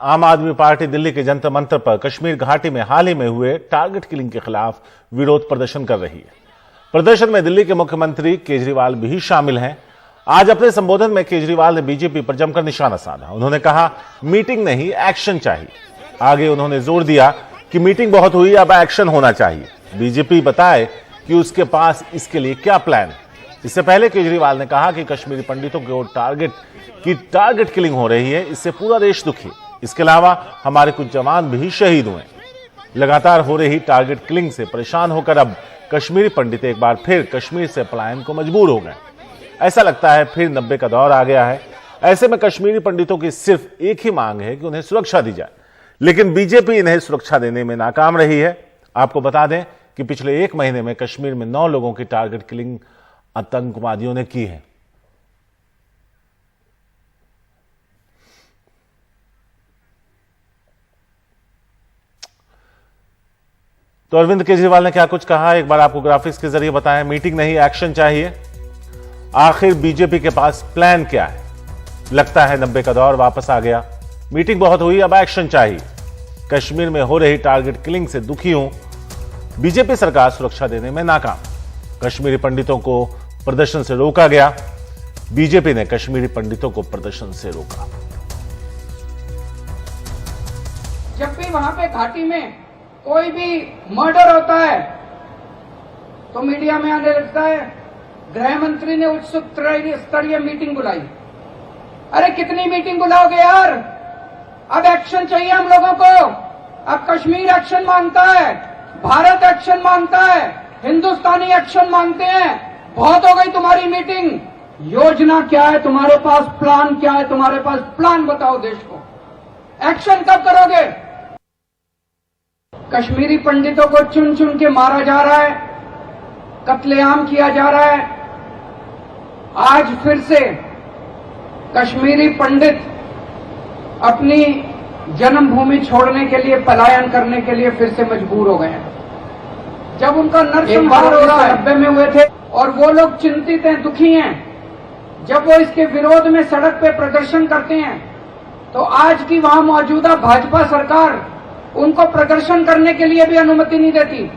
आम आदमी पार्टी दिल्ली के जंतर मंतर पर कश्मीर घाटी में हाल ही में हुए टारगेट किलिंग के खिलाफ विरोध प्रदर्शन कर रही है। प्रदर्शन में दिल्ली के मुख्यमंत्री केजरीवाल भी शामिल हैं। आज अपने संबोधन में केजरीवाल ने बीजेपी पर जमकर निशाना साधा। उन्होंने कहा, मीटिंग नहीं, एक्शन चाहिए। आगे उन्होंने जोर दिया कि मीटिंग बहुत हुई, अब एक्शन होना चाहिए। बीजेपी बताए कि उसके पास इसके लिए क्या प्लान है। इससे पहले केजरीवाल ने कहा कि कश्मीरी पंडितों को टारगेट किलिंग हो रही है, इससे पूरा देश दुखी। इसके अलावा हमारे कुछ जवान भी शहीद हुए। लगातार हो रही टारगेट किलिंग से परेशान होकर अब कश्मीरी पंडित एक बार फिर कश्मीर से पलायन को मजबूर हो गए। ऐसा लगता है फिर 90 का दौर आ गया है। ऐसे में कश्मीरी पंडितों की सिर्फ एक ही मांग है कि उन्हें सुरक्षा दी जाए, लेकिन बीजेपी इन्हें सुरक्षा देने में नाकाम रही है। आपको बता दें कि पिछले एक महीने में कश्मीर में 9 लोगों की टारगेट किलिंग आतंकवादियों ने की है। तो अरविंद केजरीवाल ने क्या कुछ कहा, एक बार आपको ग्राफिक्स के जरिए बताएं। मीटिंग नहीं, एक्शन चाहिए। आखिर बीजेपी के पास प्लान क्या है? लगता है 90 का दौर वापस आ गया। मीटिंग बहुत हुई, अब एक्शन चाहिए। कश्मीर में हो रही टारगेट किलिंग से दुखी हूं। बीजेपी सरकार सुरक्षा देने में नाकाम। कश्मीरी पंडितों को प्रदर्शन से रोका गया। बीजेपी ने कश्मीरी पंडितों को प्रदर्शन से रोका। जब भी वहां पे घाटी में कोई भी मर्डर होता है तो मीडिया में आने लगता है गृह मंत्री ने उच्च स्तरीय मीटिंग बुलाई। अरे कितनी मीटिंग बुलाओगे यार? अब एक्शन चाहिए हम लोगों को। अब कश्मीर एक्शन मांगता है, भारत एक्शन मांगता है, हिंदुस्तानी एक्शन मांगते हैं। बहुत हो गई तुम्हारी मीटिंग। योजना क्या है तुम्हारे पास? प्लान क्या है तुम्हारे पास? प्लान बताओ देश को। एक्शन कब करोगे? कश्मीरी पंडितों को चुन चुन के मारा जा रहा है, कत्लेआम किया जा रहा है। आज फिर से कश्मीरी पंडित अपनी जन्मभूमि छोड़ने के लिए, पलायन करने के लिए फिर से मजबूर हो गए हैं। जब उनका नरसंहार 1990 में हुए थे और वो लोग चिंतित हैं, दुखी हैं, जब वो इसके विरोध में सड़क पे प्रदर्शन करते हैं तो आज की वहां मौजूदा भाजपा सरकार उनको प्रदर्शन करने के लिए भी अनुमति नहीं देती।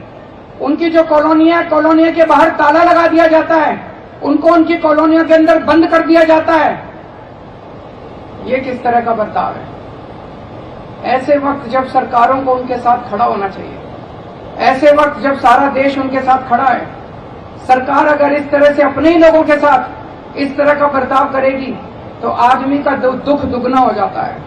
उनकी जो कॉलोनियां, कॉलोनियों के बाहर ताला लगा दिया जाता है, उनको उनकी कॉलोनियों के अंदर बंद कर दिया जाता है। ये किस तरह का बर्ताव है? ऐसे वक्त जब सरकारों को उनके साथ खड़ा होना चाहिए, ऐसे वक्त जब सारा देश उनके साथ खड़ा है, सरकार अगर इस तरह से अपने ही लोगों के साथ इस तरह का बर्ताव करेगी तो आदमी का दुख दुगना हो जाता है।